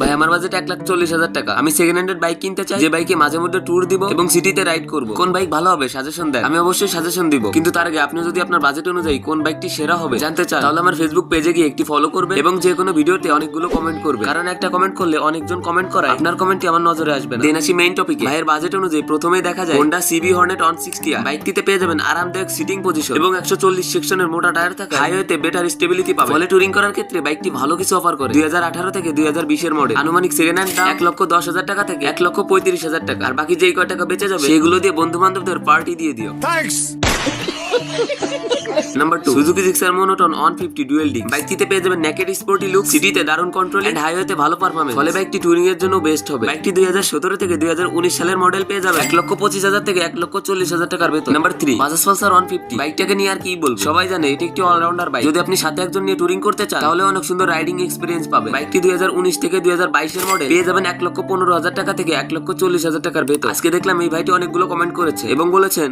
ভাই আমার বাজেট 1,40,000 টাকা। আমি সেকেন্ড হ্যান্ডেড বাইক কিনতে চাই, যে বাইকে মাঝে মধ্যে ট্যুর দিব এবং সিটিতে রাইড করব। কোন বাইক ভালো হবে সাজেশন দেন, আমি অবশ্যই সাজেশন দিব। কিন্তু তার আগে আপনি যদি আপনার বাজেট অনুযায়ী কোন বাইকটি সেরা হবে জানতে চান, তাহলে আমার ফেসবুক পেজে গিয়ে একটি ফলো করবে এবং যে কোনো ভিডিওতে অনেকগুলো কমেন্ট করবে, কারণ একটা কমেন্ট করলে অনেকজন কমেন্ট করায় আপনার কমেন্টটি আমার নজরে আসবে না। দেন আসি মেইন টপিকে। ভাইয়ের বাজেট অনুযায়ী প্রথমেই দেখা যায় হোন্ডা সিবি হর্নেট 160 বাইকটিতে পেয়ে যাবেন আরামদায়ক সিটিং পজিশন এবং 140 সেকশনের মোটা টায়ার থাকা হাইওয়েতে বেটার স্টেবিলিটি পাবেন। ফলে টুরিং করার ক্ষেত্রে বাইকটি ভালো কিছু অফার করে। 2018 থেকে 2020 এর মডেল। আনুমানিক সেকেন্ড হ্যান্ড দাম 1,10,000 টাকা থেকে 1,35,000 টাকা। আর বাকি যেই কয় টাকা বেঁচে যাবে সেগুলো দিয়ে বন্ধু বান্ধবদের পার্টি দিয়ে দিও। Number 2, Suzuki Gixxer monotone 150 dual disc. বাইকটিতে পেয়ে যাবেন নেকেড স্পোর্টি লুক, সিটিতে দারুণ কন্ট্রোল এন্ড হাইওয়েতে ভালো পারফরম্যান্স। ফলে বাইকটি টুরিং এর জন্য বেস্ট হবে। বাইকটি 2017 থেকে 2019 সালের মডেল পেয়ে যাবে 1,25,000 থেকে 1,40,000 টাকার ভেতর। Number 3, Bajaj Pulsar 150। বাইকটাকে নিয়ে আর কি বলবো, সবাই জানে এটি একটি অলরাউন্ডার বাইক। যদি আপনি সাথে একজন নিয়ে টুরিং করতে চান তাহলে অনেক সুন্দর রাইডিং এক্সপিরিয়েন্স পাবে। বাইকটি 2019 থেকে 2022 এর মডেল পেয়ে যাবেন 1,15,000 টাকা থেকে 1,40,000 টাকার ভেতর। আজকে দেখলাম এই ভাইটি অনেকগুলো কমেন্ট করেছে এবং বলেছেন